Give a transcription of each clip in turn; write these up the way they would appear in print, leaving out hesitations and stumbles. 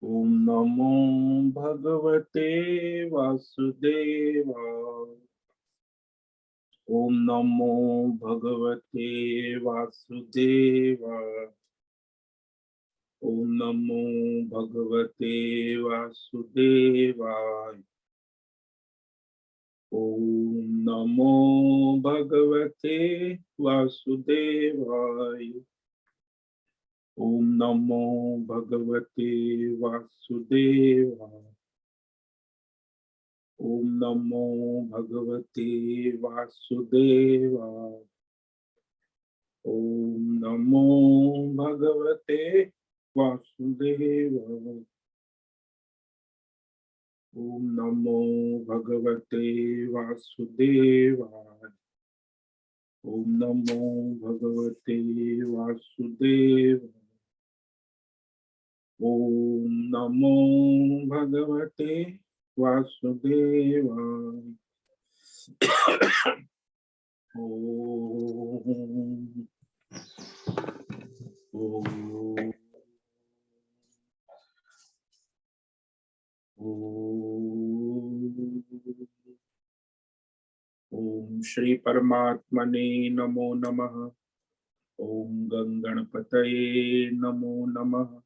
ओम नमो भगवते वासुदेवाय। ओम नमो भगवते वासुदेवाय। ओम नमो भगवते वासुदेवाय। ओम नमो भगवते वासुदेवाय। ओम नमो भगवते वासुदेवाय। ओम नमो भगवते वासुदेवाय। ओम नमो भगवते वासुदेवाय। ओम नमो भगवते वासुदेवाय। ओम नमो भगवते वासुदेवाय। ओम नमो भगवते वासुदेवाय। ओम ओम ओम श्री परमात्मने नमो नमः। ओम गंगणपतये नमो नमः।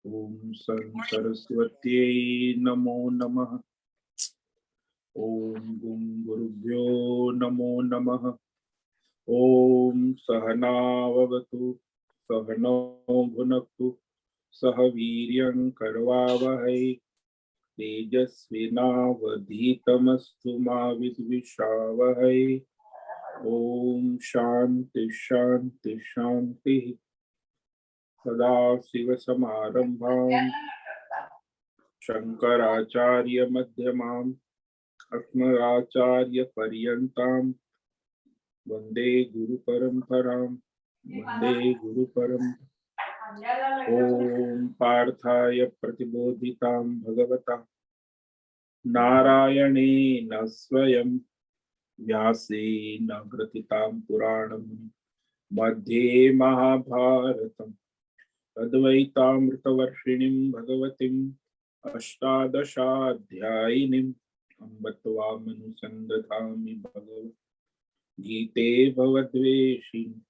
ओम सरस्वत्यै नमो नमः। ओम गुरुभ्यो नमो नमः। ओम सहनाववतु सहनौ भुनक्तु सह वीर्यं करवावहै तेजस्विनावधीतमस्तु मा विद्विषावहै। ओम शांति शांति शांति। सदाशिवसमारम्भां शंकराचार्यमध्यमाम् अस्मदाचार्यपर्यन्तां वन्दे गुरुपरम्परां। वन्दे गुरुपरम्पराम्। ॐ पार्थाय प्रतिबोधितां भगवता नारायणेन स्वयं व्यासेन ग्रथितां पुराणम् मध्ये महाभारतम् अद्वैतामृतवर्षिणीं भगवतीम् अष्टादशाध्यायिनीम् अम्ब त्वामनुसन्दधामि भगवद्गीते भवद्वेषिणि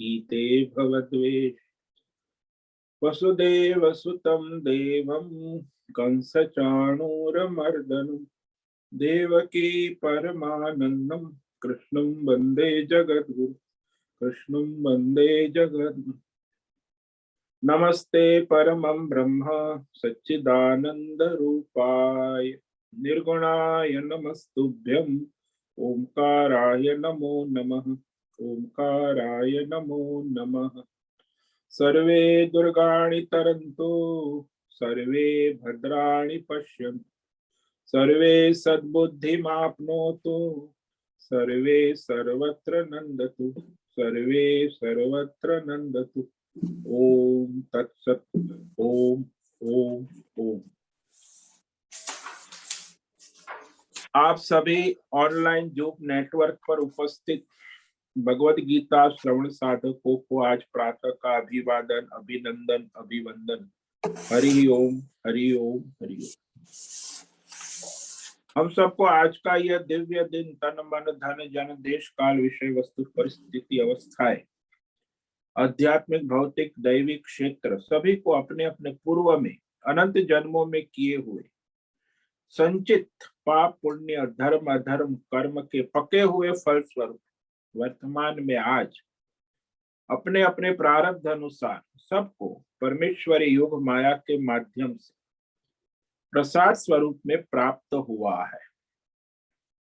गीते भवद्वेषिणि। वसुदेवसुतं देवं कंसचाणूरमर्दनं देवकी परमानन्दं कृष्णं वन्दे जगद्गुरुं। कृष्णं वन्दे जगद्गुरुं। नमस्ते परमं ब्रह्म सच्चिदानंद रूपाय निर्गुणाय नमस्तुभ्यं। ओंकाराय नमो नमः। ओंकाराय नमो नमः। सर्वे दुर्गाणि तरन्तु सर्वे भद्राणि पश्यन्तु सर्वे सद्बुद्धिमाप्नोतु सर्वे सर्वत्र नन्दतु सर्वे सर्वत्र नन्दतु। ओम तत्सत। ओम ओम ओम। आप सभी ऑनलाइन जूम नेटवर्क पर उपस्थित भगवत गीता श्रवण साधकों को आज प्रातः का अभिवादन अभिनंदन अभिवंदन। हरि ओम हरि ओम हरि ओम। हम सबको आज का यह दिव्य दिन तन मन धन जन देश काल विषय वस्तु परिस्थिति अवस्थाएं आध्यात्मिक भौतिक दैविक क्षेत्र सभी को अपने अपने पूर्व में अनंत जन्मों में किए हुए संचित पाप पुण्य धर्म अधर्म कर्म के पके हुए फल स्वरूप वर्तमान में आज अपने अपने प्रारब्ध अनुसार सबको परमेश्वरी योग माया के माध्यम से प्रसाद स्वरूप में प्राप्त हुआ है।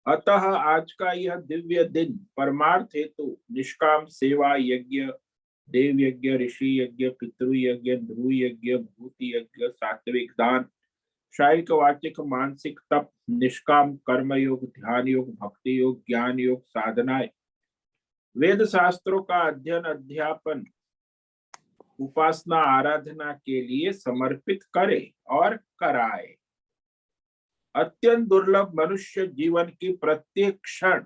अतः आज का यह दिव्य दिन परमार्थ हेतु निष्काम सेवा यज्ञ देव यज्ञ ऋषि यज्ञ पितृ यज्ञ ध्रुव यज्ञ भूति यज्ञ सात्विक दान शारीरिक वाचिक मानसिक तप निष्काम कर्म योग ध्यान योग भक्ति योग ज्ञान योग साधनाएं वेद शास्त्रों का अध्ययन अध्यापन उपासना आराधना के लिए समर्पित करे और कराए। अत्यंत दुर्लभ मनुष्य जीवन की प्रत्येक क्षण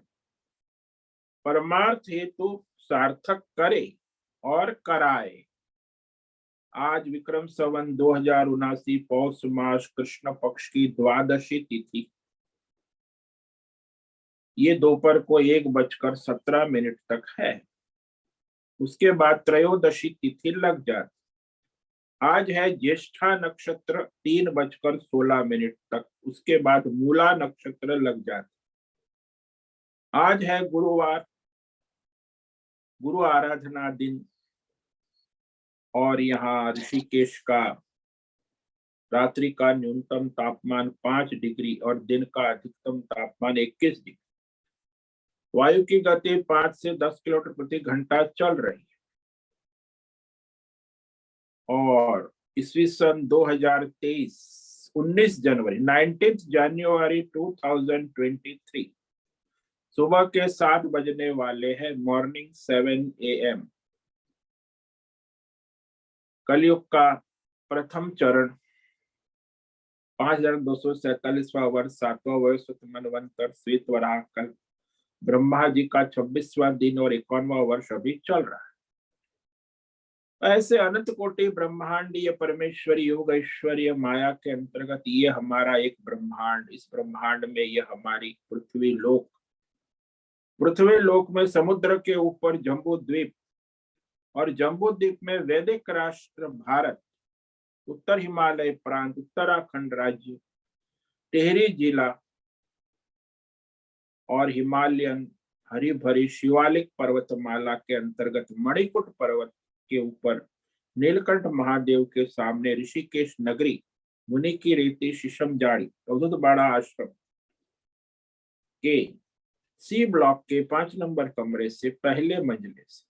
परमार्थ हेतु सार्थक करे और कराए। आज विक्रम संवत 2079 पौष मास कृष्ण पक्ष की द्वादशी तिथि। ये दोपहर को 1:17 तक है। उसके बाद त्रयोदशी तिथि लग जाती। आज है ज्येष्ठा नक्षत्र 3:16 तक। उसके बाद मूला नक्षत्र लग जाती। आज है गुरुवार, गुरु आराधना दिन। और यहाँ ऋषिकेश का रात्रि का न्यूनतम तापमान 5 डिग्री और दिन का अधिकतम तापमान 21 डिग्री। वायु की गति 5 से 10 किलोमीटर प्रति घंटा चल रही है। और ईस्वी सन 2023 19 जनवरी 19 जनवरी 2023 सुबह के 7 बजने वाले हैं। Morning 7 AM। कलयुग का प्रथम चरण 5247वां वर्ष 7वां वर्ष मनवंतर श्वेत वराह कल्प ब्रह्मा जी का 26वां दिन और 51वां वर्ष अभी चल रहा है। ऐसे अनंत कोटि ब्रह्मांडीय परमेश्वरी योग ऐश्वर्य माया के अंतर्गत ये हमारा एक ब्रह्मांड। इस ब्रह्मांड में ये हमारी पृथ्वी लोक। पृथ्वी लोक में समुद्र के ऊपर जम्बू द्वीप और जम्बू द्वीप में वैदिक राष्ट्र भारत, उत्तर हिमालय प्रांत, उत्तराखंड राज्य, टिहरी जिला और हिमालयन हरी भरी शिवालिक पर्वतमाला के अंतर्गत मणिकूट पर्वत के ऊपर नीलकंठ महादेव के सामने ऋषिकेश नगरी, मुनि की रेती शीशम जाड़ी अवधूतबाड़ा आश्रम के सी ब्लॉक के 5 नंबर कमरे से पहले मंजिले से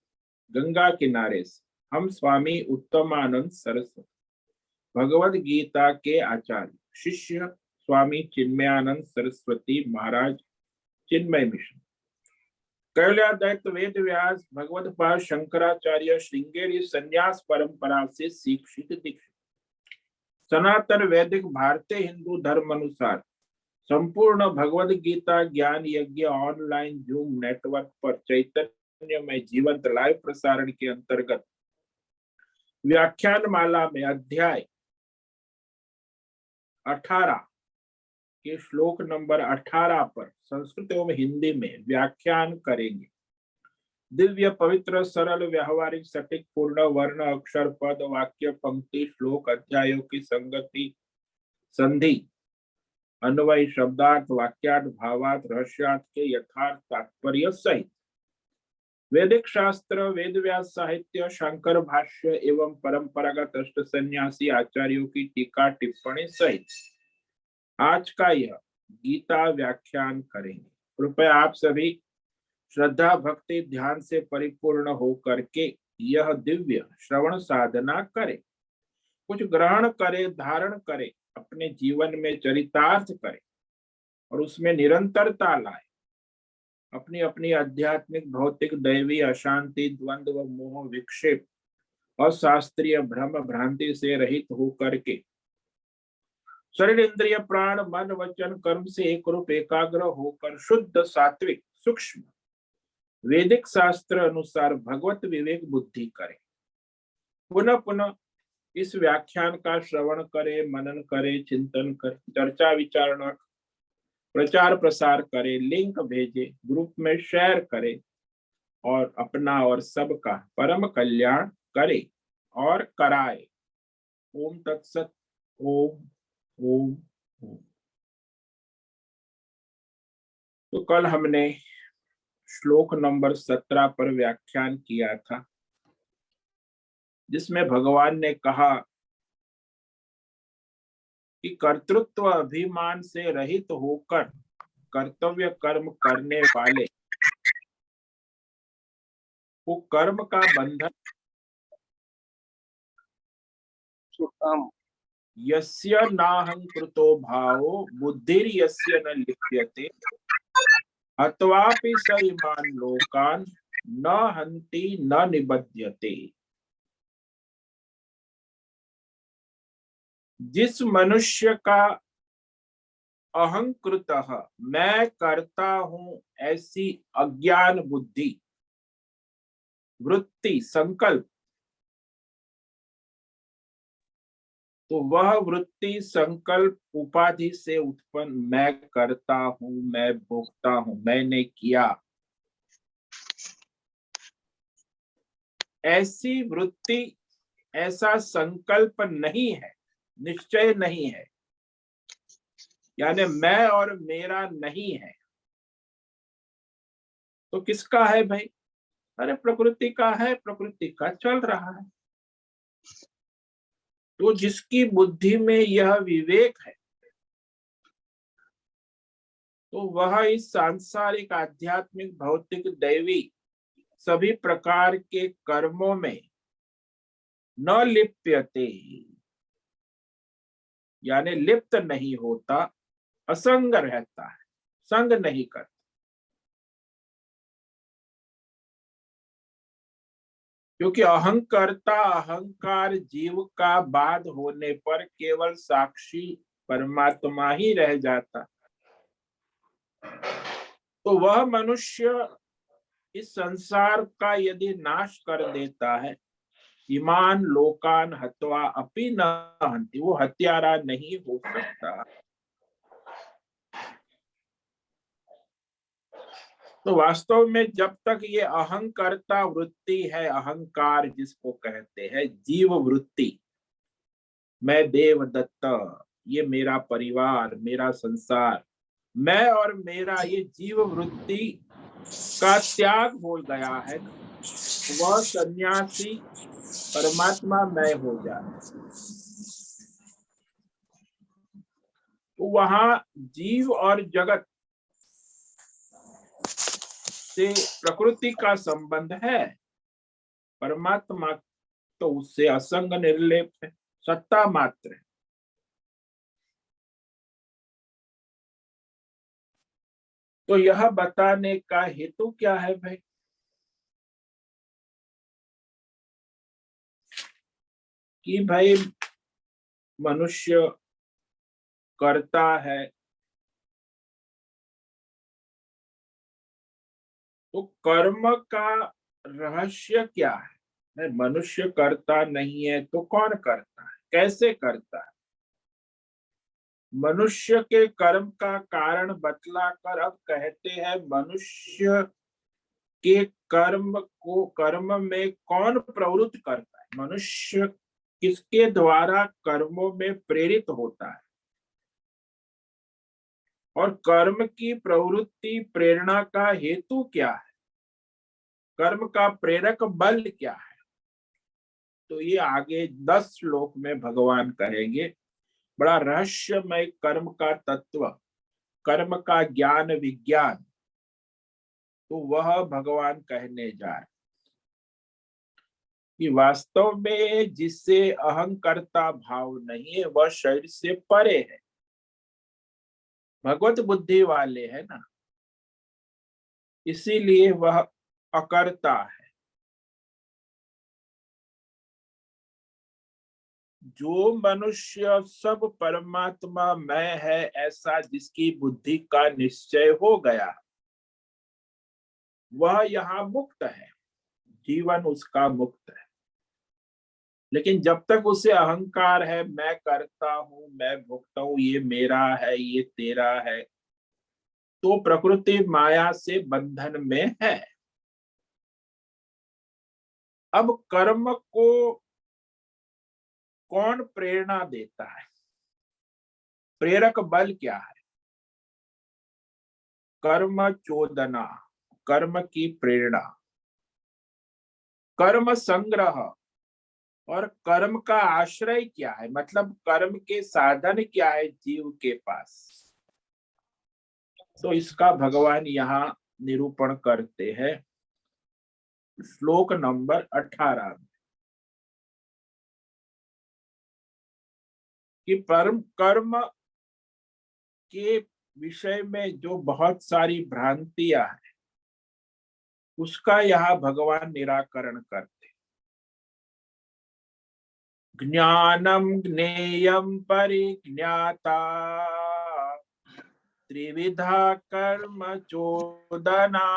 गंगा किनारे से हम स्वामी उत्तमानंद सरस्वती भगवद गीता के आचार्य शिष्य स्वामी चिन्मयानंद सरस्वती महाराज चिन्मय मिशन कैलादैत वेद व्यास भगवत पाद शंकराचार्य श्रृंगेरी संन्यास परंपरा से शिक्षित दीक्षित सनातन वैदिक भारतीय हिंदू धर्म अनुसार संपूर्ण भगवद गीता ज्ञान यज्ञ ऑनलाइन जूम नेटवर्क पर चैतन्य में जीवंत लाइव प्रसारण के अंतर्गत व्याख्यान माला में अध्याय 18 के श्लोक नंबर 18 पर संस्कृत एवं हिंदी में व्याख्यान करेंगे। दिव्य पवित्र सरल व्यावहारिक सटीक पूर्ण वर्ण अक्षर पद वाक्य पंक्ति श्लोक अध्यायों की संगति संधि अन्वय शब्दार्थ वाक्यार्थ भावार्थ रहस्यार्थ के यथार्थ तात्पर्य सहित वैदिक शास्त्र वेद व्यास साहित्य शंकर भाष्य एवं परंपरागत अष्ट सन्यासी आचार्यों की टीका टिप्पणी सहित आज का यह गीता व्याख्यान करेंगे। कृपया आप सभी श्रद्धा भक्ति ध्यान से परिपूर्ण होकर के यह दिव्य श्रवण साधना करें। कुछ ग्रहण करें, धारण करें, अपने जीवन में चरितार्थ करें और उसमें निरंतरता लाए। अपनी अपनी आध्यात्मिक भौतिक दैवी अशांति द्वंद्व मोह विक्षेप और शास्त्रीय भ्रम भ्रांति से रहित होकर के शरीर इंद्रिय प्राण मन वचन कर्म से एक रूप एकाग्र होकर शुद्ध सात्विक सूक्ष्म वैदिक शास्त्र अनुसार भगवत विवेक बुद्धि करें। पुनः पुनः इस व्याख्यान का श्रवण करे, मनन करे, चिंतन करे, चर्चा विचारणा, प्रचार प्रसार करे, लिंक भेजे, ग्रुप में शेयर करे और अपना और सबका परम कल्याण करे और कराए। ओम तत्सत। ओम ओम ओम। तो कल हमने श्लोक नंबर 17 पर व्याख्यान किया था, जिसमें भगवान ने कहा कि कर्तृत्व अभिमान से रहित होकर कर्तव्य कर्म करने वाले को कर्म का बंधन यस्य नाहंकृतो भावो बुद्धिर्यस्य न लिप्यते अत्वापि स इमान् लोकान् न हन्ति न निबध्यते। जिस मनुष्य का अहंकृत मैं करता हूं ऐसी अज्ञान बुद्धि वृत्ति संकल्प तो वह वृत्ति संकल्प उपाधि से उत्पन्न मैं करता हूं, मैं भोगता हूं, मैंने किया, ऐसी वृत्ति, ऐसा संकल्प नहीं है, निश्चय नहीं है, यानी मैं और मेरा नहीं है। तो किसका है भाई? अरे प्रकृति का है, प्रकृति का चल रहा है। तो जिसकी बुद्धि में यह विवेक है, तो वह इस सांसारिक, आध्यात्मिक, भौतिक, दैवी सभी प्रकार के कर्मों में न लिप्यते, यानी लिप्त नहीं होता, असंग रहता है, संग नहीं करता। क्योंकि अहंकर्ता, अहंकार जीव का बाद होने पर केवल साक्षी परमात्मा ही रह जाता। तो वह मनुष्य इस संसार का यदि नाश कर देता है, ईमान लोकान हत्वा अपि न हन्ति, वो हत्यारा नहीं हो सकता। तो वास्तव में जब तक ये अहंकर्ता वृत्ति है, अहंकार जिसको कहते हैं, जीव वृत्ति, मैं देवदत्त, ये मेरा परिवार, मेरा संसार, मैं और मेरा, ये जीव वृत्ति का त्याग हो गया है ना, वह सन्यासी परमात्मा मैं हो जाता। तो वहां जीव और जगत से प्रकृति का संबंध है, परमात्मा तो उससे असंग निर्लेप है, सत्ता मात्र है। तो यह बताने का हेतु क्या है भाई? कि भाई मनुष्य करता है, तो कर्म का रहस्य क्या है? मनुष्य करता नहीं है तो कौन करता है, कैसे करता है? मनुष्य के कर्म का कारण बतलाकर अब कहते हैं मनुष्य के कर्म में कौन प्रवृत्त करता है, मनुष्य किसके द्वारा कर्मों में प्रेरित होता है, और कर्म की प्रवृत्ति प्रेरणा का हेतु क्या है, कर्म का प्रेरक बल क्या है। तो ये आगे 10 श्लोक में भगवान कहेंगे। बड़ा रहस्यमय कर्म का तत्व, कर्म का ज्ञान विज्ञान, तो वह भगवान कहने जा रहे कि वास्तव में जिससे अहंकर्ता भाव नहीं है, वह शरीर से परे है, भगवत बुद्धि वाले है ना, इसीलिए वह अकर्ता है। जो मनुष्य सब परमात्मा मैं है ऐसा जिसकी बुद्धि का निश्चय हो गया, वह यहाँ मुक्त है, जीवन उसका मुक्त है। लेकिन जब तक उसे अहंकार है, मैं करता हूं, मैं भुगता हूं, ये मेरा है, ये तेरा है, तो प्रकृति माया से बंधन में है। अब कर्म को कौन प्रेरणा देता है, प्रेरक बल क्या है? कर्म चोदना, कर्म की प्रेरणा, कर्म संग्रह, और कर्म का आश्रय क्या है, मतलब कर्म के साधन क्या है जीव के पास। तो इसका भगवान यहाँ निरूपण करते हैं श्लोक नंबर 18 में, कि परम कर्म के विषय में जो बहुत सारी भ्रांतियां हैं, उसका यहाँ भगवान निराकरण करते। ज्ञानम ज्ञेयम परिज्ञाता त्रिविधा कर्म चोदना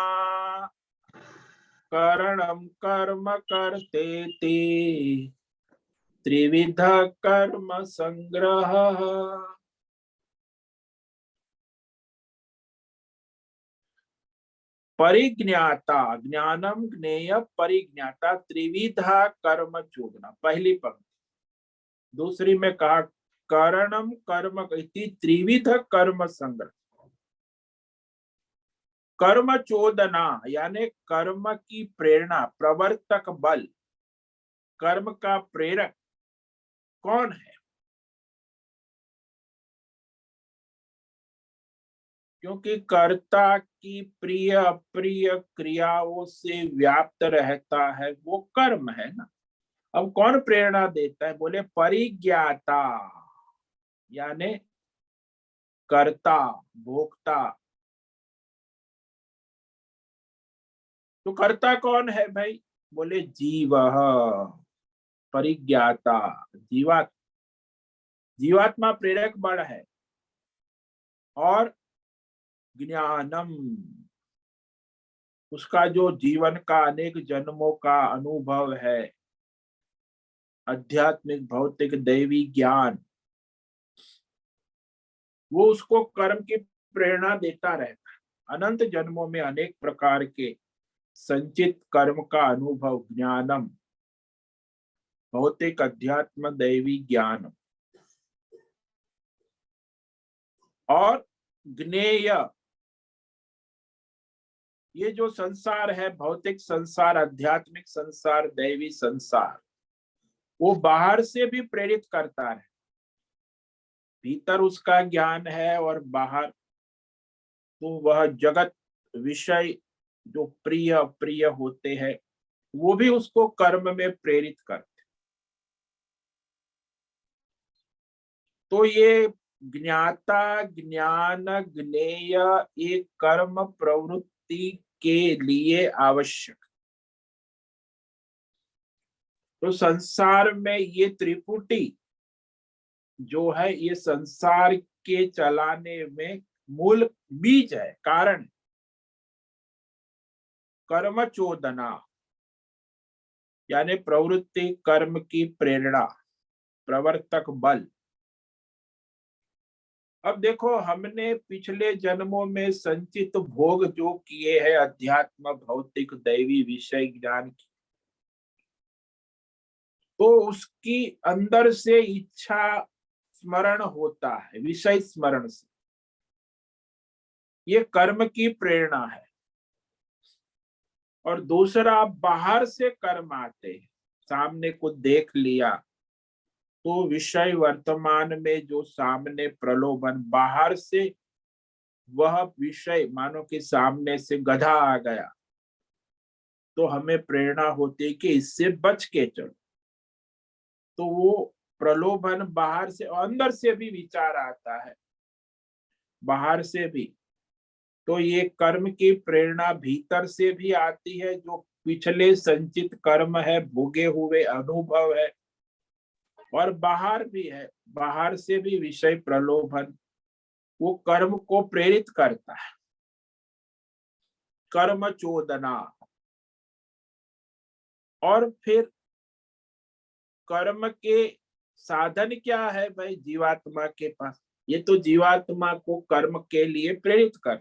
करणम कर्म करते ते त्रिविध कर्म संग्रह। परिज्ञाता, ज्ञानम ज्ञेय परिज्ञाता त्रिविधा कर्म चोदना, पहली पंक्ति। दूसरी में कहा करणम कर्म इति त्रिविध कर्म संग्रह। कर्म चोदना यानी कर्म की प्रेरणा, प्रवर्तक बल, कर्म का प्रेरक कौन है? क्योंकि कर्ता की प्रिय अप्रिय क्रियाओं से व्याप्त रहता है, वो कर्म है ना। अब कौन प्रेरणा देता है? बोले परिज्ञाता यानी कर्ता, भोक्ता। तो कर्ता कौन है भाई? बोले जीव, परिज्ञाता जीवात्मा प्रेरक बल है। और ज्ञानम, उसका जो जीवन का अनेक जन्मों का अनुभव है, आध्यात्मिक भौतिक दैवी ज्ञान, वो उसको कर्म की प्रेरणा देता रहता है। अनंत जन्मों में अनेक प्रकार के संचित कर्म का अनुभव, ज्ञानम, भौतिक अध्यात्म दैवी ज्ञान। और ज्ञेय, ये जो संसार है, भौतिक संसार, आध्यात्मिक संसार, दैवी संसार, वो बाहर से भी प्रेरित करता है। भीतर उसका ज्ञान है और बाहर तो वह जगत विषय जो प्रिय अप्रिय होते हैं, वो भी उसको कर्म में प्रेरित करते। तो ये ज्ञाता, ज्ञान, ज्ञेय एक कर्म प्रवृत्ति के लिए आवश्यक। तो संसार में ये त्रिपुटी जो है, ये संसार के चलाने में मूल बीज है, कारण। कर्म चोदना यानी प्रवृत्ति, कर्म की प्रेरणा, प्रवर्तक बल। अब देखो, हमने पिछले जन्मों में संचित भोग जो किए हैं अध्यात्म भौतिक दैवी विषय ज्ञान की, तो उसकी अंदर से इच्छा स्मरण होता है, विषय स्मरण से। ये कर्म की प्रेरणा है। और दूसरा, बाहर से कर्म आते हैं, सामने को देख लिया तो विषय वर्तमान में जो सामने प्रलोभन, बाहर से वह विषय, मानो कि सामने से गधा आ गया तो हमें प्रेरणा होती है कि इससे बच के चलो। तो वो प्रलोभन बाहर से, अंदर से भी विचार आता है, बाहर से भी। तो ये कर्म की प्रेरणा भीतर से भी आती है, जो पिछले संचित कर्म है, भोगे हुए अनुभव है। और बाहर भी है, बाहर से भी विषय प्रलोभन वो कर्म को प्रेरित करता है। कर्म चोदना। और फिर कर्म के साधन क्या है भाई जीवात्मा के पास? ये तो जीवात्मा को कर्म के लिए प्रेरित कर।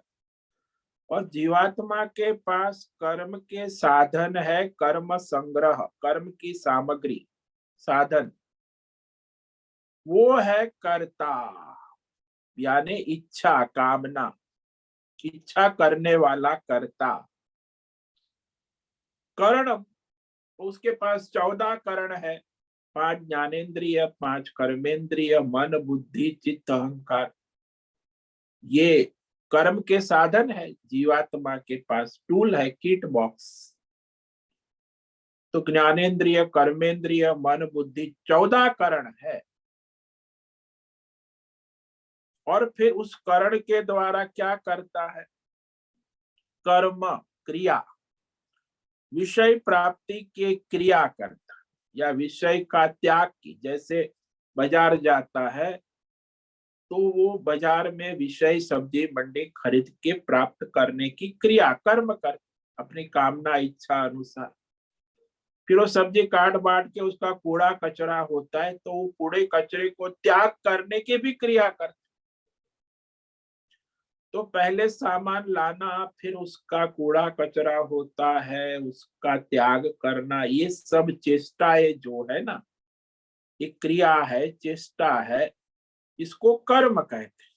और जीवात्मा के पास कर्म के साधन है, कर्म संग्रह, कर्म की सामग्री, साधन। वो है कर्ता यानी इच्छा, कामना, इच्छा करने वाला कर्ता। कर्ण, उसके पास 14 कर्ण है, 5 ज्ञानेन्द्रिय, 5 कर्मेंद्रिय, मन बुद्धि चित्त अहंकार। ये कर्म के साधन है, जीवात्मा के पास टूल है, किट बॉक्स। तो ज्ञानेन्द्रिय, कर्मेंद्रिय, मन बुद्धि, 14 कर्ण है। और फिर उस कर्ण के द्वारा क्या करता है? कर्म, क्रिया, विषय प्राप्ति के क्रिया करता, या विषय का त्याग की। जैसे बाजार जाता है तो वो बाजार में विषय सब्जी मंडी खरीद के प्राप्त करने की क्रिया, कर्म कर, अपनी कामना इच्छा अनुसार। फिर वो सब्जी काट बांट के उसका कूड़ा कचरा होता है, तो वो कूड़े कचरे को त्याग करने की भी क्रिया करते। तो पहले सामान लाना, फिर उसका कूड़ा कचरा होता है, उसका त्याग करना, ये सब चेष्टाएं जो है ना, ये क्रिया है, चेष्टा है, इसको कर्म कहते हैं।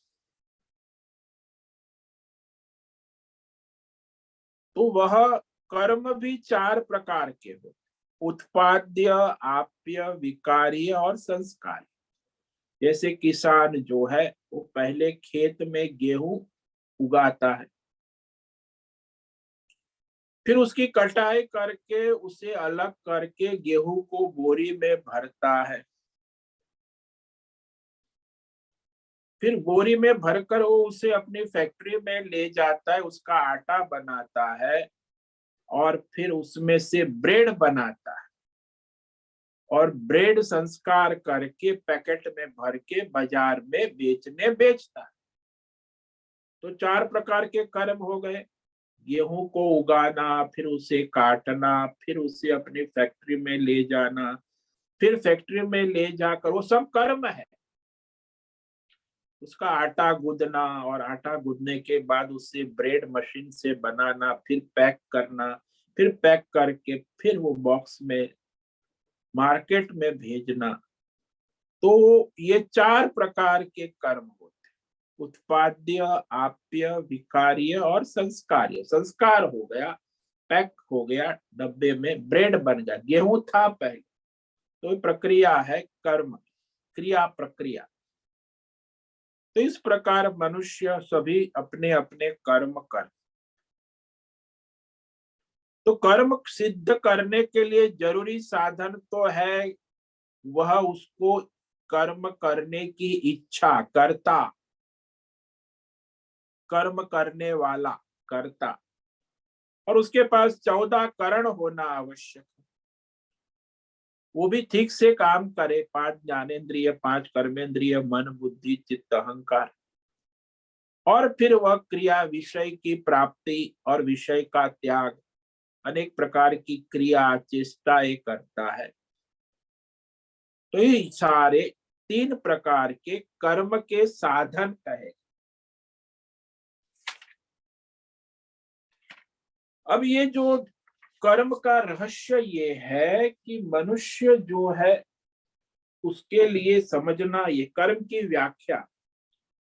तो वह कर्म भी चार प्रकार के होते, उत्पाद्य, आप्य, विकार्य और संस्कार। जैसे किसान जो है वो पहले खेत में गेहूं उगाता है, फिर उसकी कटाई करके उसे अलग करके गेहूं को बोरी में भरता है, फिर बोरी में भरकर वो उसे अपनी फैक्ट्री में ले जाता है, उसका आटा बनाता है और फिर उसमें से ब्रेड बनाता है और ब्रेड संस्कार करके पैकेट में भर के बाजार में बेचता है। तो चार प्रकार के कर्म हो गए, गेहूं को उगाना, फिर उसे काटना, फिर उसे अपनी फैक्ट्री में ले जाना, फिर फैक्ट्री में ले जाकर, वो सब कर्म है। उसका आटा गूंदना और आटा गूंदने के बाद उसे ब्रेड मशीन से बनाना, फिर पैक करना, फिर पैक करके फिर वो बॉक्स में मार्केट में भेजना। तो ये चार प्रकार के कर्म होते हैं, उत्पाद्य, आप्य, विकार्य और संस्कार्य। संस्कार हो गया, पैक हो गया डब्बे में, ब्रेड बन गया, गेहूं था पहले। तो ये प्रक्रिया है कर्म, क्रिया प्रक्रिया। तो इस प्रकार मनुष्य सभी अपने अपने कर्म कर। तो कर्म सिद्ध करने के लिए जरूरी साधन तो है, वह उसको कर्म करने की इच्छा, कर्ता, कर्म करने वाला, कर्ता, और उसके पास 14 करण होना आवश्यक है। वो भी ठीक से काम करे, 5 ज्ञानेन्द्रिय, 5 कर्मेंद्रिय, मन, बुद्धि, चित्त, अहंकार, और फिर वह क्रिया विषय की प्राप्ति और विषय का त्याग, अनेक प्रकार की क्रिया चेष्टाएं करता है। तो ये सारे 3 प्रकार के कर्म के साधन कहे। अब ये जो कर्म का रहस्य ये है कि मनुष्य जो है उसके लिए समझना, ये कर्म की व्याख्या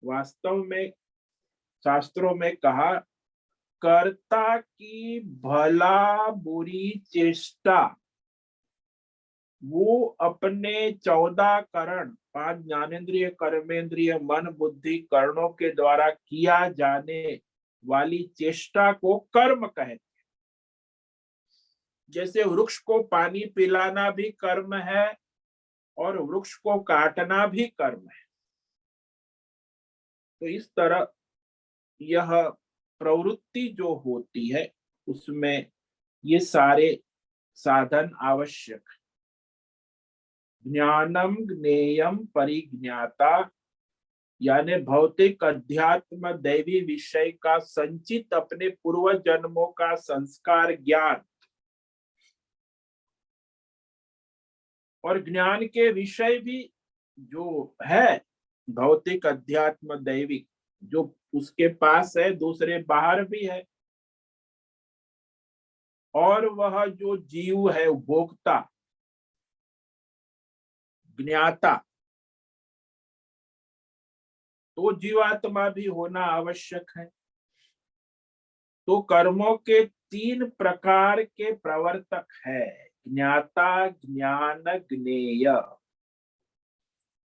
वास्तव में शास्त्रों में कहा, कर्ता की भला बुरी चेष्टा वो अपने 14 करण, 5 ज्ञानेन्द्रिय, कर्मेंद्रिय, मन, बुद्धि, कर्णों के द्वारा किया जाने वाली चेष्टा को कर्म कहते। जैसे वृक्ष को पानी पिलाना भी कर्म है और वृक्ष को काटना भी कर्म है। तो इस तरह यह प्रवृत्ति जो होती है उसमें ये सारे साधन आवश्यक। ज्ञानम ज्ञेयम परिज्ञाता, यानी भौतिक अध्यात्म दैवी विषय का संचित अपने पूर्व जन्मों का संस्कार ज्ञान, और ज्ञान के विषय भी जो है भौतिक अध्यात्म दैविक, जो उसके पास है, दूसरे बाहर भी है, और वह जो जीव है भोक्ता, ज्ञाता, तो जीवात्मा भी होना आवश्यक है। तो कर्मों के 3 प्रकार के प्रवर्तक है, ज्ञाता, ज्ञान, ज्ञेय।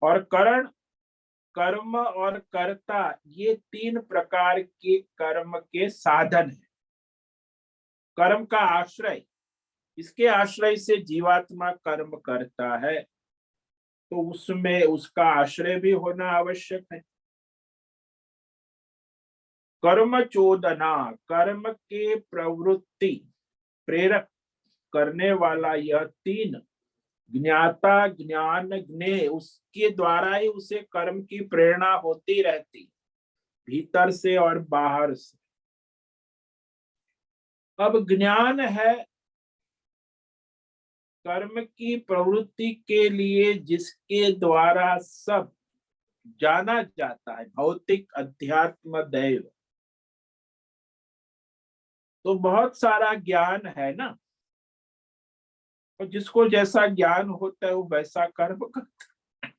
और करण, कर्म और कर्ता, ये 3 प्रकार के कर्म के साधन है। कर्म का आश्रय, इसके आश्रय से जीवात्मा कर्म करता है, तो उसमें उसका आश्रय भी होना आवश्यक है। कर्म चोदना, कर्म के प्रवृत्ति प्रेरक करने वाला यह 3, ज्ञाता, ज्ञान, ज्ञेय, उसके द्वारा ही उसे कर्म की प्रेरणा होती रहती, भीतर से और बाहर से। अब ज्ञान है कर्म की प्रवृत्ति के लिए जिसके द्वारा सब जाना जाता है, भौतिक अध्यात्म दैव, तो बहुत सारा ज्ञान है ना, और जिसको जैसा ज्ञान होता है वो वैसा कर्म करता है।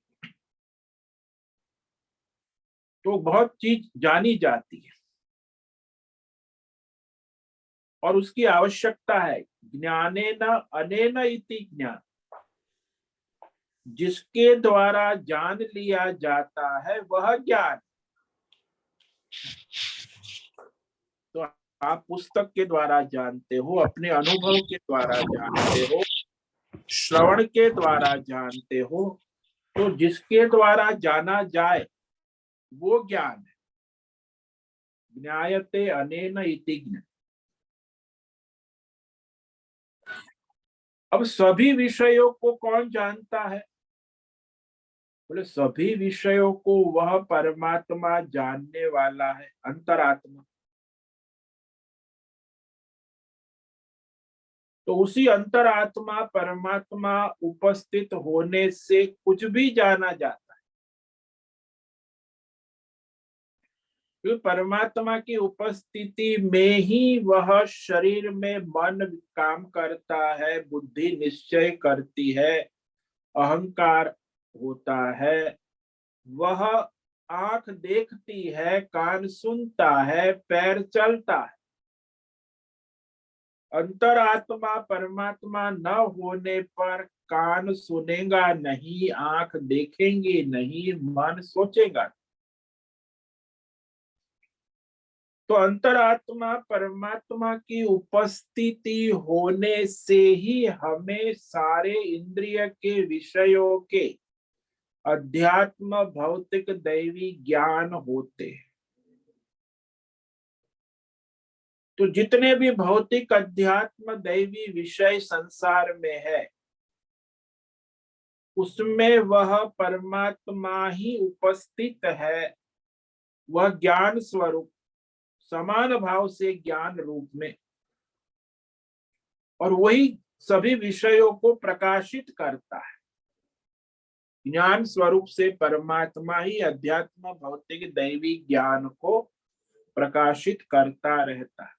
तो बहुत चीज जानी जाती है और उसकी आवश्यकता है। ज्ञानेन अनेन इति ज्ञान, जिसके द्वारा जान लिया जाता है वह ज्ञान। तो आप पुस्तक के द्वारा जानते हो, अपने अनुभव के द्वारा जानते हो, श्रवण के द्वारा जानते हो, तो जिसके द्वारा जाना जाए वो ज्ञान है। ज्ञायते अनेन इति ज्ञान। अब सभी विषयों को कौन जानता है? बोले सभी विषयों को वह परमात्मा जानने वाला है, अंतरात्मा। तो उसी अंतरात्मा परमात्मा उपस्थित होने से कुछ भी जाना जाता है। तो परमात्मा की उपस्थिति में ही वह शरीर में मन काम करता है, बुद्धि निश्चय करती है, अहंकार होता है, वह आंख देखती है, कान सुनता है, पैर चलता है। अंतरात्मा परमात्मा न होने पर कान सुनेगा नहीं, आंख देखेंगे नहीं, मन सोचेगा। तो अंतरात्मा परमात्मा की उपस्थिति होने से ही हमें सारे इंद्रिय के विषयों के अध्यात्म भौतिक दैवी ज्ञान होते हैं। तो जितने भी भौतिक अध्यात्म दैवी विषय संसार में है, उसमें वह परमात्मा ही उपस्थित है, वह ज्ञान स्वरूप, समान भाव से ज्ञान रूप में, और वही सभी विषयों को प्रकाशित करता है। ज्ञान स्वरूप से परमात्मा ही अध्यात्म भौतिक दैवी ज्ञान को प्रकाशित करता रहता है।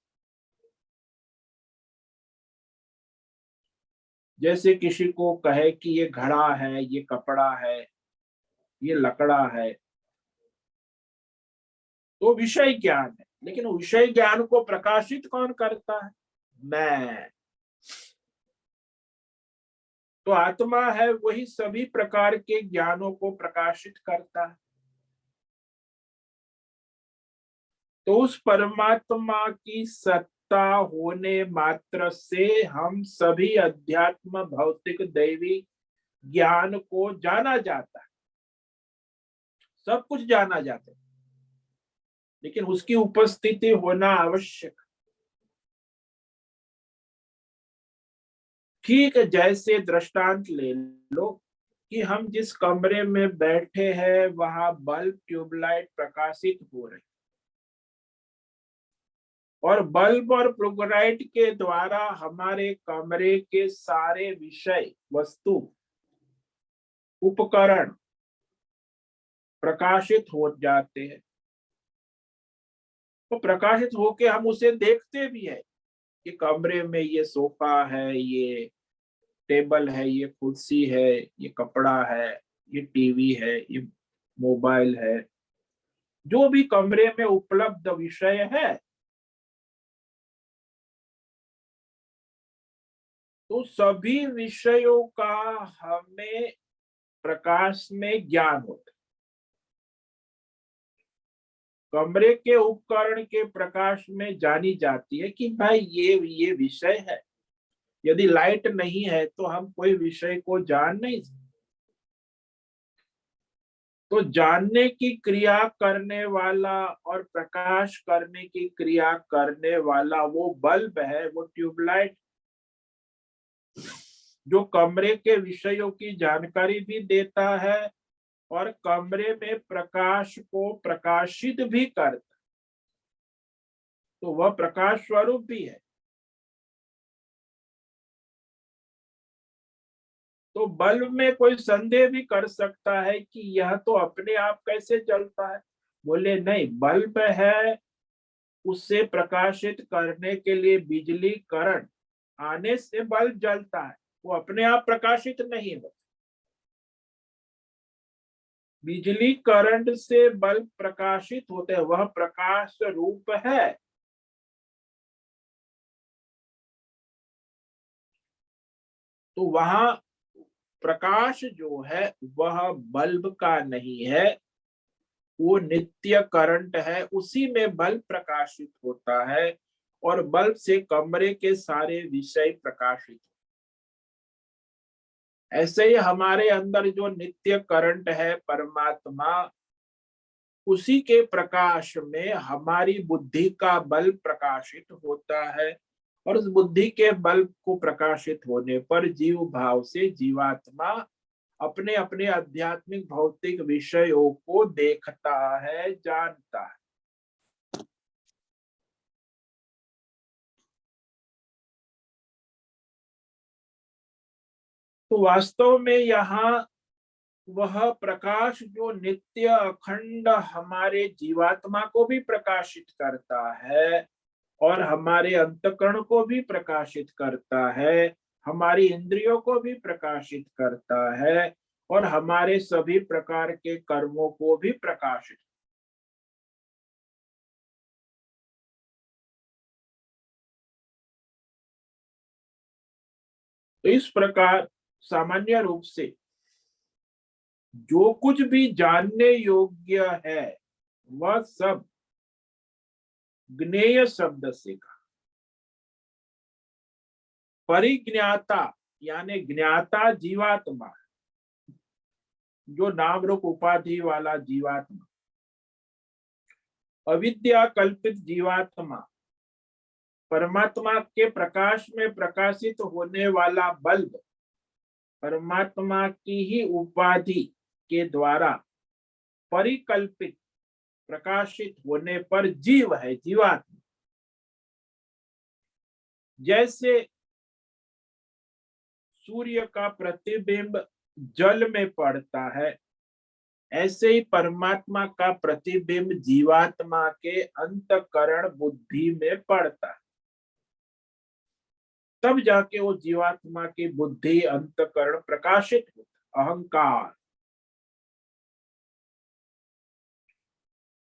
जैसे किसी को कहे कि ये घड़ा है, ये कपड़ा है, ये लकड़ा है, तो विषय ज्ञान है, लेकिन विषय ज्ञान को प्रकाशित कौन करता है? मैं। तो आत्मा है वही सभी प्रकार के ज्ञानों को प्रकाशित करता है। तो उस परमात्मा की सत्ता होने मात्र से हम सभी अध्यात्म भौतिक दैवी ज्ञान को जाना जाता है। सब कुछ जाना जाता है, लेकिन उसकी उपस्थिति होना आवश्यक। ठीक जैसे दृष्टांत ले लो कि हम जिस कमरे में बैठे हैं वहां बल्ब ट्यूबलाइट प्रकाशित हो रही, और बल्ब और ट्यूबलाइट के द्वारा हमारे कमरे के सारे विषय, वस्तु, उपकरण प्रकाशित हो जाते हैं। तो प्रकाशित होके हम उसे देखते भी है कि कमरे में ये सोफा है, ये टेबल है, ये कुर्सी है, ये कपड़ा है, ये टीवी है, ये मोबाइल है, जो भी कमरे में उपलब्ध विषय है, तो सभी विषयों का हमें प्रकाश में ज्ञान होता है। कमरे के उपकरण के प्रकाश में जानी जाती है कि भाई ये विषय है। यदि लाइट नहीं है तो हम कोई विषय को जान नहीं सकते। तो जानने की क्रिया करने वाला और प्रकाश करने की क्रिया करने वाला वो बल्ब है, वो ट्यूबलाइट, जो कमरे के विषयों की जानकारी भी देता है और कमरे में प्रकाश को प्रकाशित भी करता, तो वह प्रकाश स्वरूप भी है। तो बल्ब में कोई संदेह भी कर सकता है कि यह तो अपने आप कैसे जलता है। बोले नहीं, बल्ब है, उससे प्रकाशित करने के लिए बिजली करंट आने से बल्ब जलता है, वो अपने आप प्रकाशित नहीं होता। बिजली करंट से बल्ब प्रकाशित होते हैं, वह प्रकाश रूप है। तो वहां प्रकाश जो है वह बल्ब का नहीं है, वो नित्य करंट है, उसी में बल्ब प्रकाशित होता है और बल्ब से कमरे के सारे विषय प्रकाशित। ऐसे ही हमारे अंदर जो नित्य करंट है परमात्मा, उसी के प्रकाश में हमारी बुद्धि का बल्ब प्रकाशित होता है और उस बुद्धि के बल्ब को प्रकाशित होने पर जीव भाव से जीवात्मा अपने अपने आध्यात्मिक भौतिक विषयों को देखता है, जानता है। तो वास्तव में यहाँ वह प्रकाश जो नित्य अखंड हमारे जीवात्मा को भी प्रकाशित करता है और हमारे अंतकरण को भी प्रकाशित करता है, हमारी इंद्रियों को भी प्रकाशित करता है और हमारे सभी प्रकार के कर्मों को भी प्रकाशित। तो इस प्रकार सामान्य रूप से जो कुछ भी जानने योग्य है वह सब ज्ञेय शब्द से कहा। परिज्ञाता यानी ज्ञाता जीवात्मा, जो नाम रूप उपाधि वाला जीवात्मा, अविद्या कल्पित जीवात्मा, परमात्मा के प्रकाश में प्रकाशित होने वाला बल्ब, परमात्मा की ही उपाधि के द्वारा परिकल्पित प्रकाशित होने पर जीव है, जीवात्मा। जैसे सूर्य का प्रतिबिंब जल में पड़ता है, ऐसे ही परमात्मा का प्रतिबिंब जीवात्मा के अंतकरण बुद्धि में पड़ता है, तब जाके वो जीवात्मा की बुद्धि अंतकरण प्रकाशित होता, अहंकार।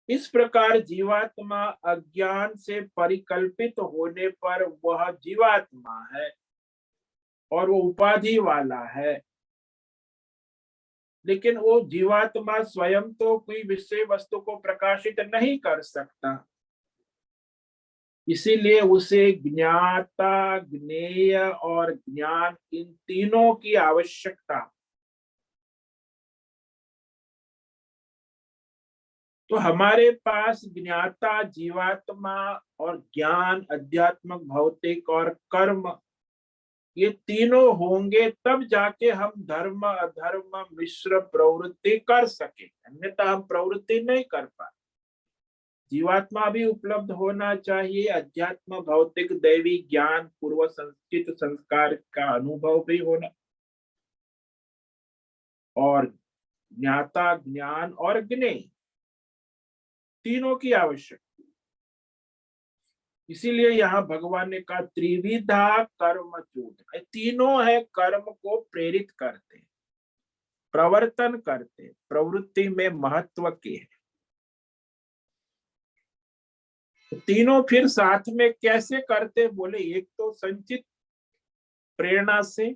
इस प्रकार जीवात्मा अज्ञान से परिकल्पित होने पर वह जीवात्मा है और वो उपाधि वाला है, लेकिन वो जीवात्मा स्वयं तो कोई विषय वस्तु को प्रकाशित नहीं कर सकता, इसीलिए उसे ज्ञाता, ज्ञेय और ज्ञान, इन तीनों की आवश्यकता। तो हमारे पास ज्ञाता जीवात्मा और ज्ञान आध्यात्मिक भौतिक और कर्म, ये तीनों होंगे तब जाके हम धर्म अधर्म मिश्र प्रवृत्ति कर सके, अन्यथा हम प्रवृत्ति नहीं कर पाते। जीवात्मा भी उपलब्ध होना चाहिए, अध्यात्म भौतिक दैवी ज्ञान पूर्व संचित संस्कार का अनुभव भी होना, और ज्ञाता ज्ञान और ज्ञेय तीनों की आवश्यकता। इसीलिए यहाँ भगवान ने कहा त्रिविधा कर्म चूत, तीनों है कर्म को प्रेरित करते, प्रवर्तन करते, प्रवृत्ति में महत्व के है। तीनों फिर साथ में कैसे करते, बोले एक तो संचित प्रेरणा से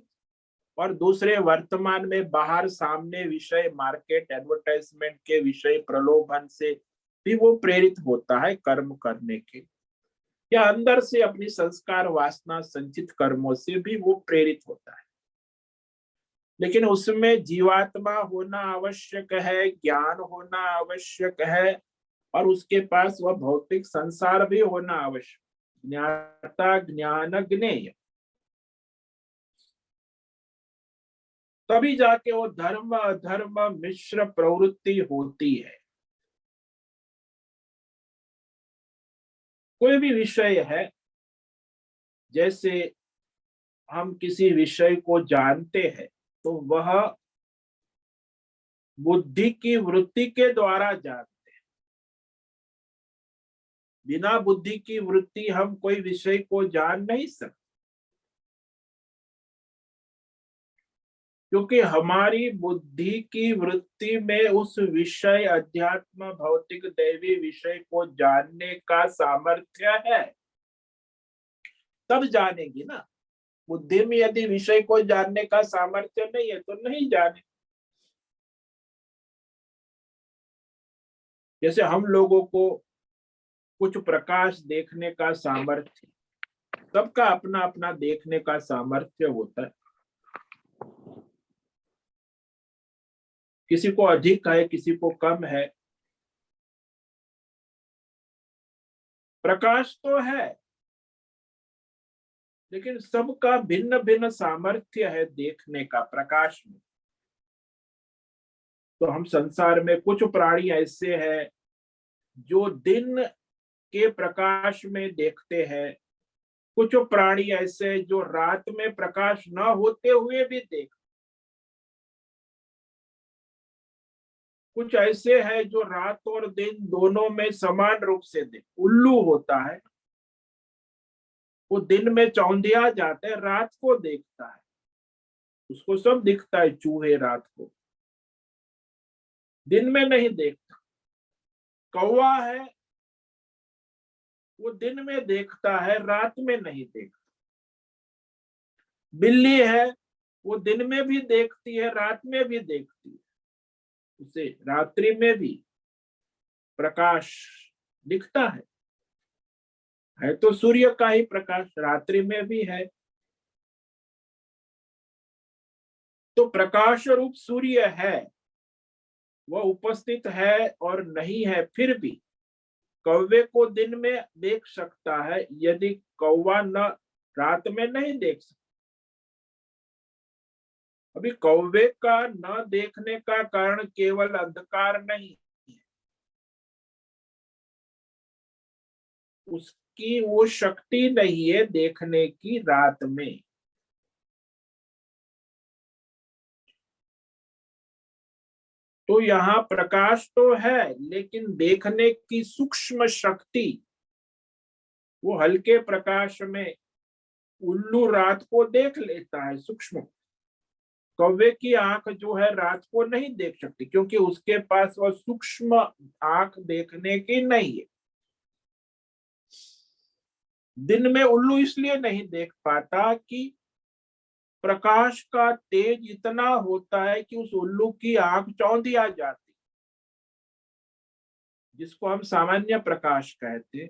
और दूसरे वर्तमान में बाहर सामने विषय मार्केट एडवर्टाइजमेंट के विषय प्रलोभन से भी वो प्रेरित होता है कर्म करने के, या अंदर से अपनी संस्कार वासना संचित कर्मों से भी वो प्रेरित होता है। लेकिन उसमें जीवात्मा होना आवश्यक है, ज्ञान होना आवश्यक है और उसके पास वह भौतिक संसार भी होना आवश्यक, ज्ञाता ज्ञान ज्ञेय, तभी जाके वो धर्म अधर्म मिश्र प्रवृत्ति होती है। कोई भी विषय है, जैसे हम किसी विषय को जानते हैं तो वह बुद्धि की वृत्ति के द्वारा जानते हैं। बिना बुद्धि की वृत्ति हम कोई विषय को जान नहीं सकते, क्योंकि हमारी बुद्धि की वृत्ति में उस विषय, अध्यात्म, भौतिक, दैवी विषय को जानने का सामर्थ्य है, तब जानेगी ना। बुद्धि में यदि विषय को जानने का सामर्थ्य नहीं है तो नहीं जाने। जैसे हम लोगों को कुछ प्रकाश देखने का सामर्थ्य, सबका अपना अपना देखने का सामर्थ्य होता है। किसी को अधिक है, किसी को कम है। प्रकाश तो है, लेकिन सबका भिन्न भिन्न सामर्थ्य है देखने का प्रकाश में। तो हम संसार में कुछ प्राणी ऐसे हैं जो दिन के प्रकाश में देखते हैं, कुछ प्राणी ऐसे जो रात में प्रकाश न होते हुए भी देखते, कुछ ऐसे हैं जो रात और दिन दोनों में समान रूप से देख। उल्लू होता है, वो दिन में चौंधिया जाता है, रात को देखता है, उसको सब दिखता है, चूहे रात को, दिन में नहीं देखता। कौवा है, वो दिन में देखता है, रात में नहीं देखता। बिल्ली है, वो दिन में भी देखती है, रात में भी देखती है, उसे रात्रि में भी प्रकाश दिखता है तो सूर्य का ही प्रकाश रात्रि में भी है। तो प्रकाश रूप सूर्य है, वह उपस्थित है और नहीं है, फिर भी कौवे को दिन में देख सकता है, यदि कौवा न रात में नहीं देख सकता। अभी कौवे का न देखने का कारण केवल अंधकार नहीं, उसकी वो शक्ति नहीं है देखने की रात में। तो यहाँ प्रकाश तो है, लेकिन देखने की सूक्ष्म शक्ति, वो हल्के प्रकाश में उल्लू रात को देख लेता है सूक्ष्म। कौवे की आंख जो है रात को नहीं देख सकती, क्योंकि उसके पास वह सूक्ष्म आंख देखने की नहीं है। दिन में उल्लू इसलिए नहीं देख पाता कि प्रकाश का तेज इतना होता है कि उस उल्लू की आंख चौंधिया जाती, जिसको हम सामान्य प्रकाश कहते,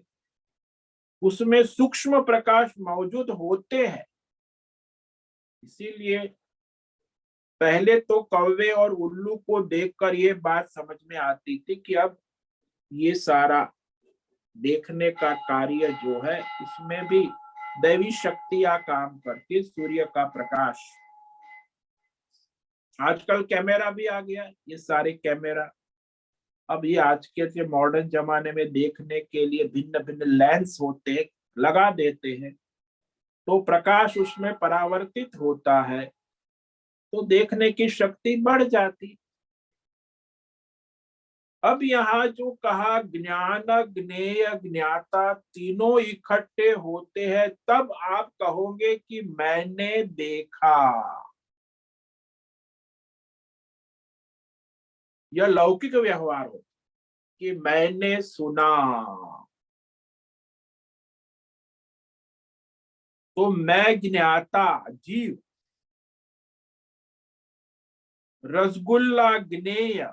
उसमें सूक्ष्म प्रकाश मौजूद होते हैं। इसीलिए पहले तो कौवे और उल्लू को देखकर ये बात समझ में आती थी कि अब ये सारा देखने का कार्य जो है, इसमें भी दैवी शक्तियां काम करती, सूर्य का प्रकाश। आजकल कैमरा भी आ गया, ये सारे कैमरा अब ये आज के मॉडर्न जमाने में देखने के लिए भिन्न भिन्न लेंस होते, लगा देते हैं, तो प्रकाश उसमें परावर्तित होता है, तो देखने की शक्ति बढ़ जाती। अब यहाँ जो कहा ज्ञान, ज्ञेय, ज्ञाता तीनों इकट्ठे होते हैं, तब आप कहोगे कि मैंने देखा। यह लौकिक व्यवहार हो कि मैंने सुना। तो मैं ज्ञाता जीव, रसगुल्ला ज्ञेय,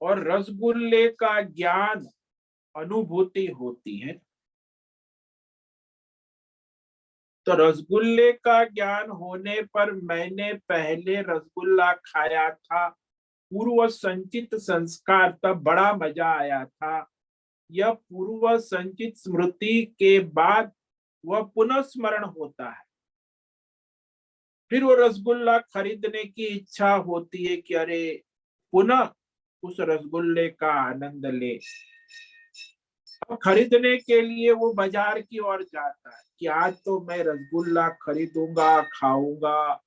और रसगुल्ले का ज्ञान अनुभूति होती है। तो रसगुल्ले का ज्ञान होने पर मैंने पहले रसगुल्ला खाया था, पूर्व संचित संस्कार, तब बड़ा मजा आया था। यह पूर्व संचित स्मृति के बाद वह पुनः स्मरण होता है, फिर वो रसगुल्ला खरीदने की इच्छा होती है कि अरे पुनः उस रसगुल्ले का आनंद ले। अब खरीदने के लिए वो बाजार की ओर जाता है कि आज तो मैं रसगुल्ला खरीदूंगा, खाऊंगा।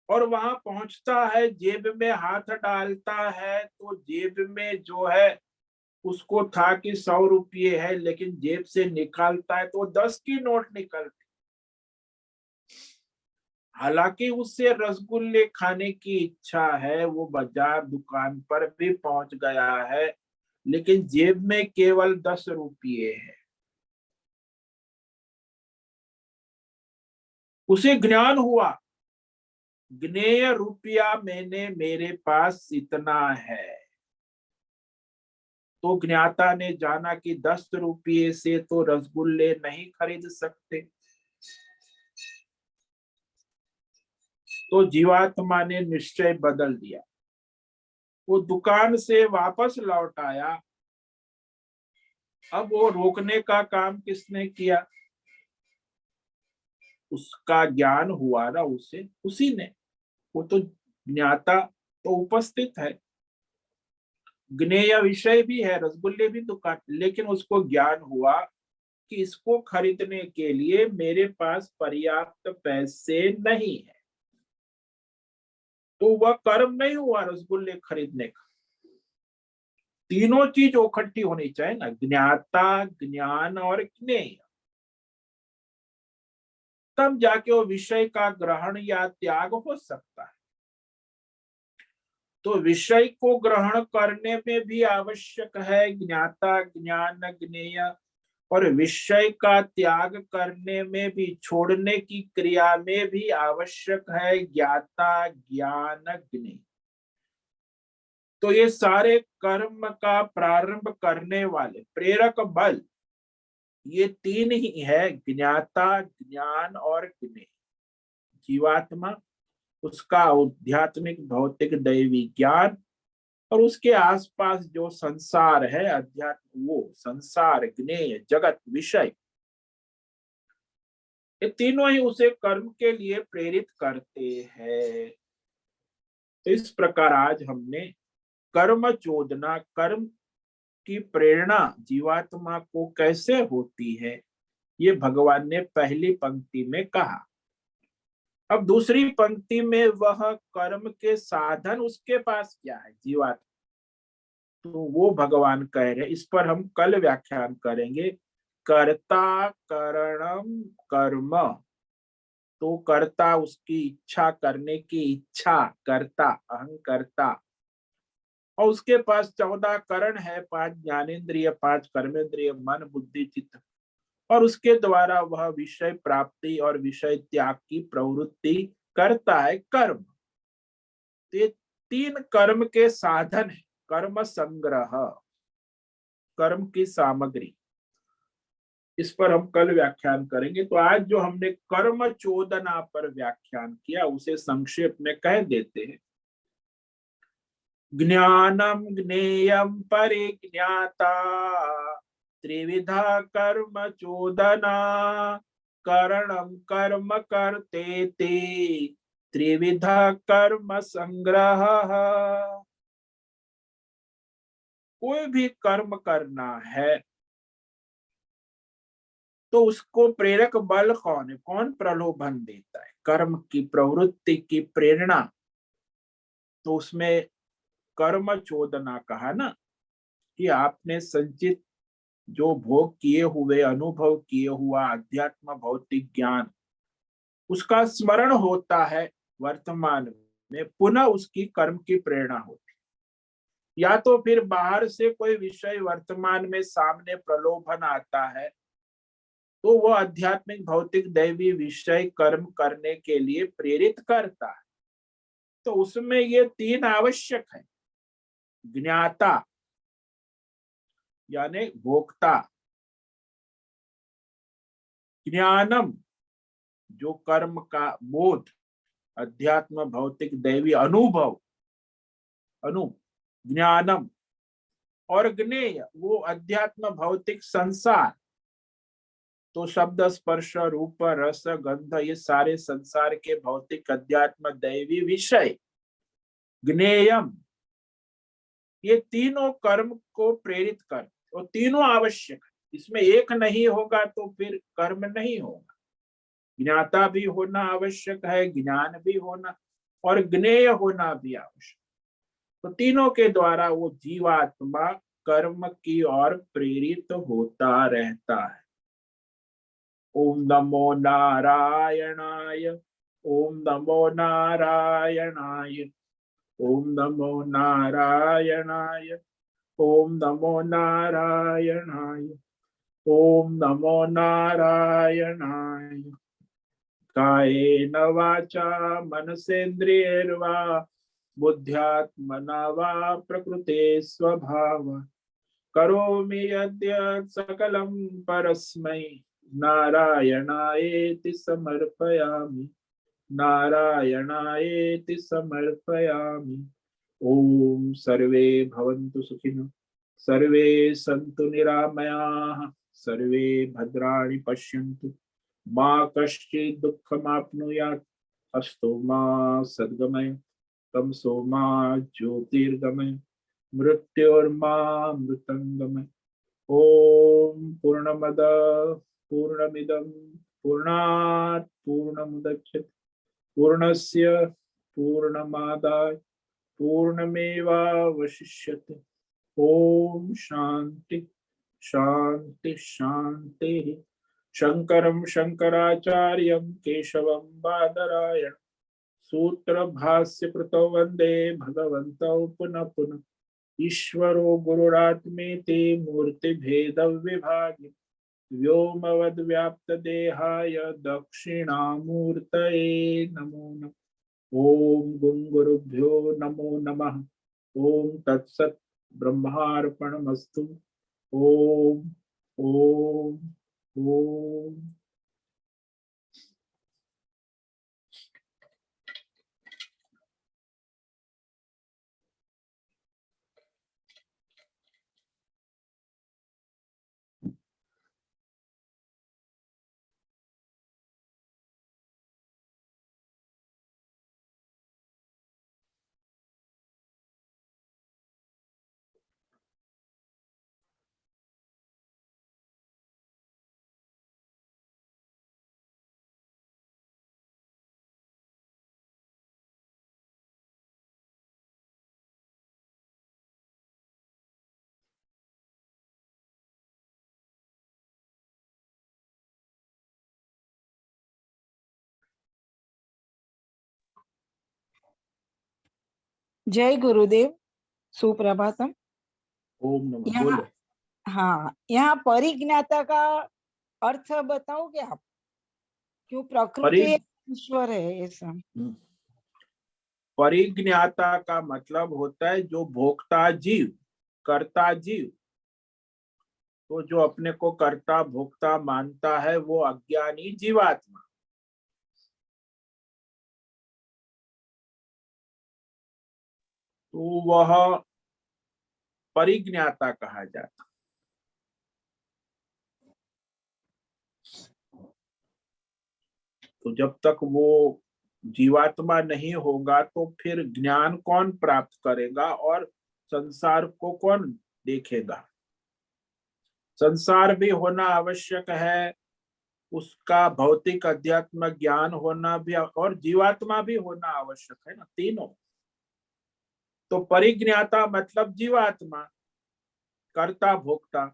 और वहां पहुंचता है, जेब में हाथ डालता है तो जेब में जो है उसको था कि 100 रुपये है, लेकिन जेब से निकालता है तो 10 की नोट निकलती। हालांकि उससे रसगुल्ले खाने की इच्छा है, वो बाजार दुकान पर भी पहुंच गया है, लेकिन जेब में केवल 10 रुपये है। उसे ज्ञान हुआ, ज्ञेय रुपया मैंने, मेरे पास इतना है। तो ज्ञाता ने जाना कि 10 रुपये से तो रसगुल्ले नहीं खरीद सकते। तो जीवात्मा ने निश्चय बदल दिया, वो दुकान से वापस लौट आया। अब वो रोकने का काम किसने किया? उसका ज्ञान हुआ ना उसे, उसी ने। वो तो ज्ञाता तो उपस्थित है, ज्ञेय विषय भी है, रसगुल्ले भी दुकान, लेकिन उसको ज्ञान हुआ कि इसको खरीदने के लिए मेरे पास पर्याप्त पैसे नहीं है। तो वह कर्म नहीं हुआ रसगुल्ले खरीदने का। तीनों चीज इकट्ठी होनी चाहिए ना, ज्ञाता, ज्ञान और ज्ञेय, तब जाके वो विषय का ग्रहण या त्याग हो सकता है। तो विषय को ग्रहण करने में भी आवश्यक है ज्ञाता, ज्ञान, ज्ञेय, और विषय का त्याग करने में भी, छोड़ने की क्रिया में भी आवश्यक है ज्ञाता, ज्ञान, ज्ञेय। तो ये सारे कर्म का प्रारंभ करने वाले प्रेरक बल, ये तीन ही है, ज्ञाता, ज्ञान और ज्ञेय। जीवात्मा, उसका आध्यात्मिक भौतिक दैवी ज्ञान, और उसके आसपास जो संसार है अध्यात्म, वो संसार, ज्ञेय, जगत, विषय, ये तीनों ही उसे कर्म के लिए प्रेरित करते हैं। तो इस प्रकार आज हमने कर्म चोदना, कर्म की प्रेरणा जीवात्मा को कैसे होती है, ये भगवान ने पहली पंक्ति में कहा। अब दूसरी पंक्ति में वह कर्म के साधन उसके पास क्या है जीवात्मा, तो वो भगवान कह रहे, इस पर हम कल व्याख्यान करेंगे। कर्ता करणम कर्म, तो कर्ता उसकी इच्छा, करने की इच्छा, कर्ता, अहंकर्ता। और उसके पास 14 करण है, 5 ज्ञानेन्द्रिय, 5 कर्मेंद्रिय, मन, बुद्धि, चित्त, और उसके द्वारा वह विषय प्राप्ति और विषय त्याग की प्रवृत्ति करता है, कर्म। ये 3 कर्म के साधन है, कर्म संग्रह, कर्म की सामग्री। इस पर हम कल व्याख्यान करेंगे। तो आज जो हमने कर्म चोदना पर व्याख्यान किया उसे संक्षेप में कह देते हैं। ज्ञानम ज्ञेयम परिज्ञाता, त्रिविधा कर्म चोदना, करणम कर्म करते ते, त्रिविधा कर्म संग्रह। कोई भी कर्म करना है तो उसको प्रेरक बल कौन है, कौन प्रलोभन देता है, कर्म की प्रवृत्ति की प्रेरणा। तो उसमें कर्म चोदना कहा ना, कि आपने संचित जो भोग किए हुए, अनुभव किए हुआ अध्यात्म भौतिक ज्ञान, उसका स्मरण होता है वर्तमान में, पुनः उसकी कर्म की प्रेरणा होती। या तो फिर बाहर से कोई विषय वर्तमान में सामने प्रलोभन आता है, तो वो आध्यात्मिक भौतिक दैवी विषय कर्म करने के लिए प्रेरित करता है। तो उसमें ये 3 आवश्यक है, ज्ञाता यानी भोक्ता, ज्ञानम जो कर्म का बोध, अध्यात्म भौतिक दैवी अनुभव, अनु ज्ञानम, और ज्ञेय वो अध्यात्म भौतिक संसार। तो शब्द, स्पर्श, रूप, रस, गंध, ये सारे संसार के भौतिक अध्यात्म दैवी विषय, ज्ञेयम, ये तीनों कर्म को प्रेरित कर, और तीनों आवश्यक है। इसमें एक नहीं होगा तो फिर कर्म नहीं होगा। ज्ञाता भी होना आवश्यक है, ज्ञान भी होना, और ज्ञेय होना भी आवश्यक। तो तीनों के द्वारा वो जीवात्मा कर्म की ओर प्रेरित होता रहता है। ओम नमो नारायणाय, ओम नमो नारायणाय, ओम नमो नारायणाय, ओम नमो नारायणाय, ओम नमो नारायणाय। कायेन वाचा मनसेन्द्रियैर्वा बुद्ध्यात्मना वा प्रकृते स्वभाव करोमि यद्यत् सकलं परस्मै नारायणायेति समर्पयामि, नारायणायेति समर्पयामि। ओम सर्वे भवन्तु सुखिनः, सर्वे सन्तु निरामयाः, सर्वे भद्राणि पश्यन्तु, मा कश्चित् दुःखमाप्नुयात्, अस्तु मा सद्गमय, तमसो मा ज्योतिर्गमय, मृत्योर्मा मृतंगमय। ओम पूर्णमद पूर्णमिदं पूर्णात् पूर्णमुदच्यते पूर्णस्य पूर्णमादाय पूर्णमेवावशिष्यते। ओम शांति शांति शांति। शंकरं शंकराचार्यं केशवं बादरायण सूत्र भाष्य कृतौ वंदे भगवन्तौ पुनः पुनः। ईश्वरो गुरुरात्मेति मूर्ति भेद विभागि व्योमवद् व्याप्त देहाय दक्षिणामूर्तये नमो नमः। ओम गुरुभ्यो नमो नमः। ओम तत्सत् ब्रह्मार्पणमस्तु। ओम ओम ओम। जय गुरुदेव, सुप्रभातम। ओम नमः। यहाँ बोलो। हाँ, यहाँ परिज्ञाता का अर्थ बताओगे आप? क्यों प्रकृति ईश्वर है ऐसा? परिज्ञाता का मतलब होता है जो भोक्ता जीव, कर्ता जीव। तो जो अपने को कर्ता भोक्ता मानता है वो अज्ञानी जीवात्मा। तो वह परिज्ञाता कहा जाता। तो जब तक वो जीवात्मा नहीं होगा तो फिर ज्ञान कौन प्राप्त करेगा और संसार को कौन देखेगा? संसार भी होना आवश्यक है, उसका भौतिक अध्यात्म ज्ञान होना भी, और जीवात्मा भी होना आवश्यक है ना, तीनों। तो परिज्ञाता मतलब जीवात्मा, कर्ता भोक्ता।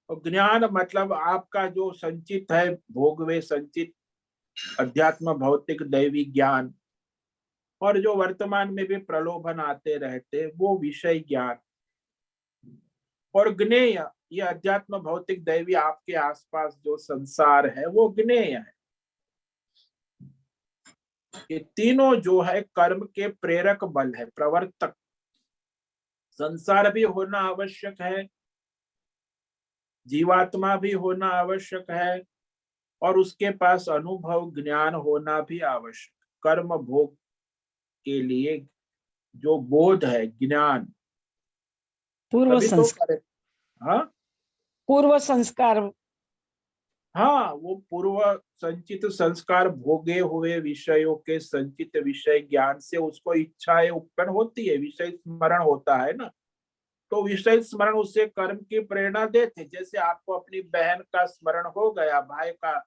और ज्ञान मतलब आपका जो संचित है भोगवे संचित अध्यात्म भौतिक दैवी ज्ञान, और जो वर्तमान में भी प्रलोभन आते रहते वो विषय ज्ञान। और ज्ञेय, ये अध्यात्म भौतिक दैवी आपके आसपास जो संसार है वो ज्ञेय है। ये तीनों जो है कर्म के प्रेरक बल है, प्रवर्तक। संसार भी होना आवश्यक है, जीवात्मा भी होना आवश्यक है, और उसके पास अनुभव ज्ञान होना भी आवश्यक। कर्म भोग के लिए जो बोध है, ज्ञान, पूर्व तभी तो संस्कार। करे। हाँ पूर्व संस्कार। हाँ, वो पूर्व संचित संस्कार, भोगे हुए विषयों के संचित विषय ज्ञान से उसको इच्छाएं उत्पन्न होती है, विषय स्मरण होता है ना। तो विषय स्मरण उससे कर्म की प्रेरणा देते। जैसे आपको अपनी बहन का स्मरण हो गया, भाई का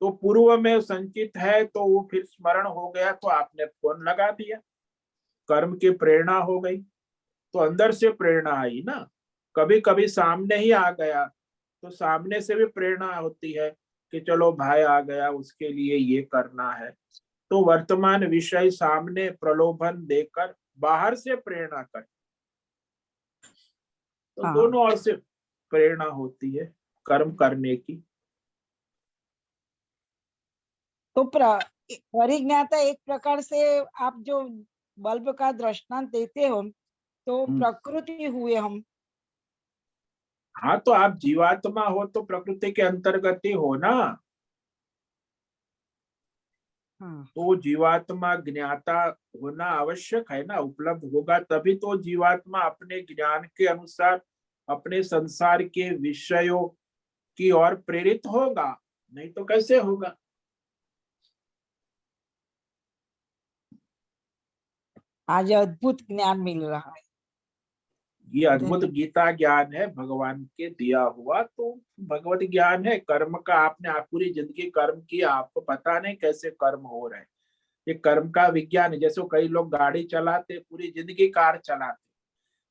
तो पूर्व में संचित है तो वो फिर स्मरण हो गया तो आपने फोन लगा दिया, कर्म की प्रेरणा हो गई, तो अंदर से प्रेरणा आई ना। कभी कभी सामने ही आ गया तो सामने से भी प्रेरणा होती है कि चलो भाई आ गया उसके लिए ये करना है, तो वर्तमान विषय सामने प्रलोभन देकर बाहर से प्रेरणा कर, तो हाँ। दोनों ओर से प्रेरणा होती है कर्म करने की। तो परिज्ञाता एक प्रकार से आप जो बल्ब का दृष्टांत देते हो तो प्रकृति हुए हम। हाँ, तो आप जीवात्मा हो तो प्रकृति के अंतर्गत ही हो ना। हाँ। तो जीवात्मा ज्ञाता होना आवश्यक है ना, उपलब्ध होगा तभी तो जीवात्मा अपने ज्ञान के अनुसार अपने संसार के विषयों की ओर प्रेरित होगा, नहीं तो कैसे होगा। आज अद्भुत ज्ञान मिल रहा है। ये अद्भुत गीता ज्ञान है भगवान के दिया हुआ, तो भगवत ज्ञान है। कर्म का आपने पूरी जिंदगी कर्म किया, आपको पता नहीं कैसे कर्म हो रहे हैं। ये कर्म का विज्ञान है। जैसे कई लोग गाड़ी चलाते पूरी जिंदगी कार चलाते,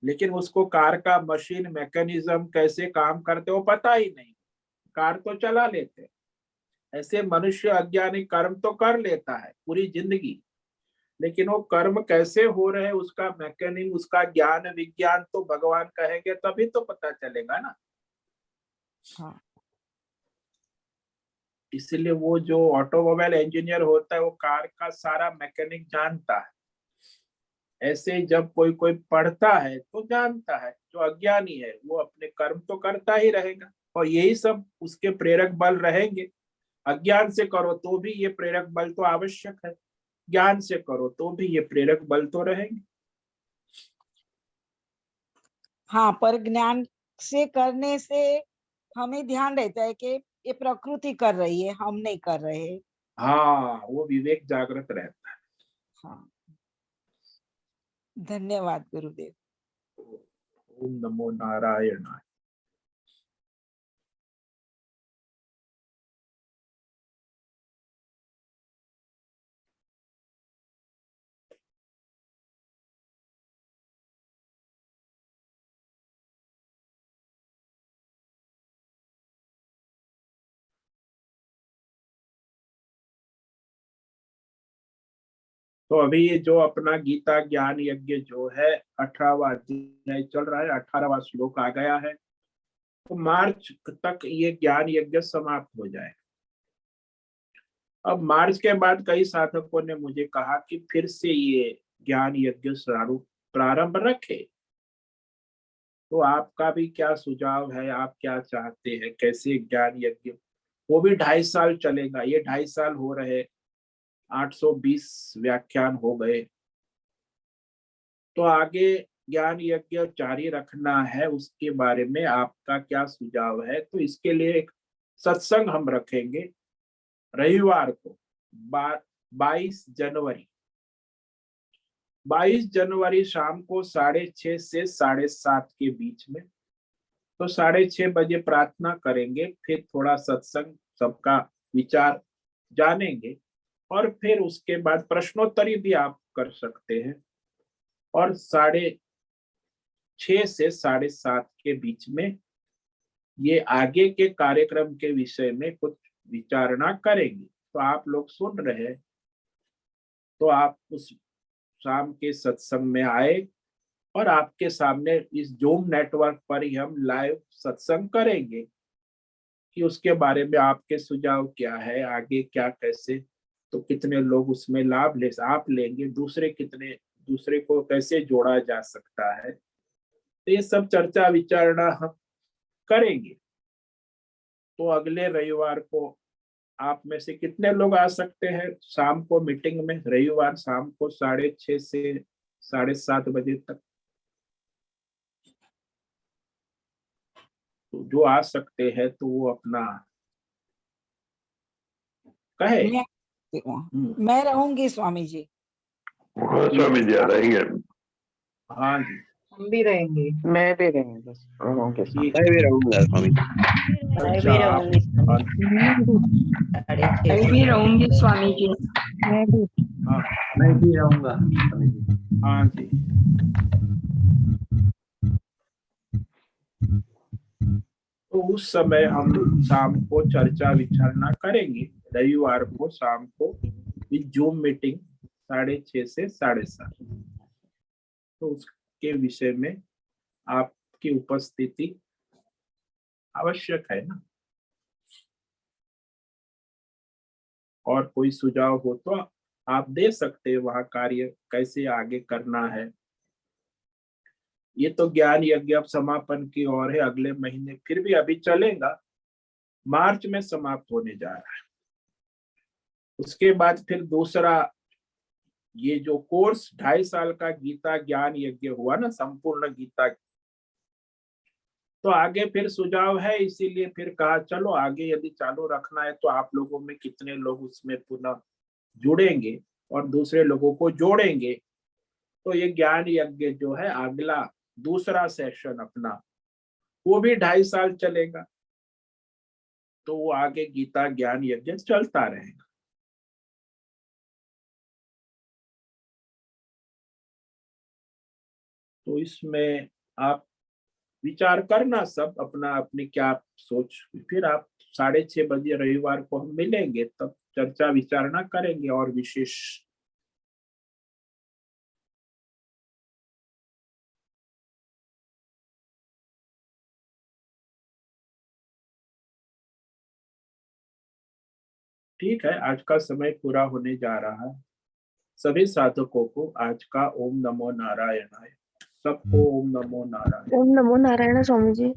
लेकिन उसको कार का मशीन मैकेनिज्म कैसे काम करते वो पता ही नहीं, कार तो चला लेते। ऐसे मनुष्य अज्ञानी कर्म तो कर लेता है पूरी जिंदगी, लेकिन वो कर्म कैसे हो रहे हैं उसका मैकेनिज्म, उसका ज्ञान विज्ञान तो भगवान कहेंगे तभी तो पता चलेगा ना। हाँ। इसलिए वो जो ऑटोमोबाइल इंजीनियर होता है वो कार का सारा मैकेनिक जानता है। ऐसे ही जब कोई कोई पढ़ता है तो जानता है, जो अज्ञानी है वो अपने कर्म तो करता ही रहेगा, और यही सब उसके प्रेरक बल रहेंगे। अज्ञान से करो तो भी ये प्रेरक बल तो आवश्यक है, ज्ञान से करो तो भी ये प्रेरक बल तो रहेंगे। हाँ, पर ज्ञान से करने से हमें ध्यान रहता है कि ये प्रकृति कर रही है, हम नहीं कर रहे। हाँ, वो विवेक जागृत रहता है। हाँ। धन्यवाद गुरुदेव। ओम नमो नारायणाय। तो अभी ये जो अपना गीता ज्ञान यज्ञ जो है 18वां अध्याय चल रहा है, 18वां श्लोक आ गया है, तो मार्च तक ये ज्ञान यज्ञ समाप्त हो जाए। अब मार्च के बाद कई साधकों ने मुझे कहा कि फिर से ये ज्ञान यज्ञ प्रारूप प्रारंभ रखे, तो आपका भी क्या सुझाव है, आप क्या चाहते हैं, कैसे ज्ञान यज्ञ। वो भी 2.5 साल चलेगा, ये 2.5 साल हो रहे, 820 व्याख्यान हो गए, तो आगे ज्ञान यज्ञ जारी रखना है, उसके बारे में आपका क्या सुझाव है। तो इसके लिए एक सत्संग हम रखेंगे रविवार को 22 जनवरी 22 जनवरी शाम को 6:30 से 7:30 के बीच में। तो 6:30 बजे प्रार्थना करेंगे, फिर थोड़ा सत्संग सबका विचार जानेंगे, और फिर उसके बाद प्रश्नोत्तरी भी आप कर सकते हैं, और 6:30 से 7:30 के बीच में ये आगे के कार्यक्रम के विषय में कुछ विचारणा करेंगे। तो आप लोग सुन रहे हैं, तो आप उस शाम के सत्संग में आए, और आपके सामने इस जूम नेटवर्क पर ही हम लाइव सत्संग करेंगे कि उसके बारे में आपके सुझाव क्या है, आगे क्या कैसे, तो कितने लोग उसमें लाभ आप लेंगे, दूसरे को कैसे जोड़ा जा सकता है, तो ये सब चर्चा विचारणा हम करेंगे। तो अगले रविवार को आप में से कितने लोग आ सकते हैं शाम को मीटिंग में, रविवार शाम को 6:30 से 7:30 बजे तक। तो जो आ सकते हैं तो वो अपना कहे। मैं रहूंगी स्वामी जी। हाँ स्वामी जी रहेंगे। हाँ जी, हम भी रहेंगे। मैं भी रहूंगा ठीक मैं भी रहूंगा स्वामी जी। अच्छा, आप मैं भी रहूंगी स्वामी जी। मैं भी। हाँ मैं भी रहूंगा स्वामी जी। हाँ जी। तो उस समय हम शाम को चर्चा विचारणा करेंगे, रविवार को शाम को जूम मीटिंग 6:30 से 7:30। तो उसके विषय में आपकी उपस्थिति आवश्यक है ना। और कोई सुझाव हो तो आप दे सकते हैं, वहाँ कार्य कैसे आगे करना है। ये तो ज्ञान यज्ञ अब समापन की ओर है, अगले महीने फिर भी अभी चलेगा, मार्च में समाप्त होने जा रहा है। उसके बाद फिर दूसरा ये जो कोर्स 2.5 साल का गीता ज्ञान यज्ञ हुआ ना, संपूर्ण गीता, तो आगे फिर सुझाव है, इसीलिए फिर कहा चलो आगे यदि चालू रखना है तो आप लोगों में कितने लोग उसमें पुनः जुड़ेंगे और दूसरे लोगों को जोड़ेंगे। तो ये ज्ञान यज्ञ जो है अगला दूसरा सेशन अपना, वो भी 2.5 साल चलेगा। तो वो आगे गीता ज्ञान यज्ञ चलता रहेगा। तो इसमें आप विचार करना, सब अपना अपनी क्या सोच, फिर आप 6:30 बजे रविवार को हम मिलेंगे, तब चर्चा विचारणा करेंगे और विशेष। ठीक है, आज का समय पूरा होने जा रहा है। सभी साधकों को आज का ओम नमो नारायणाय, सबको ओम नमो नारायण। ओम नमो नारायण स्वामी जी।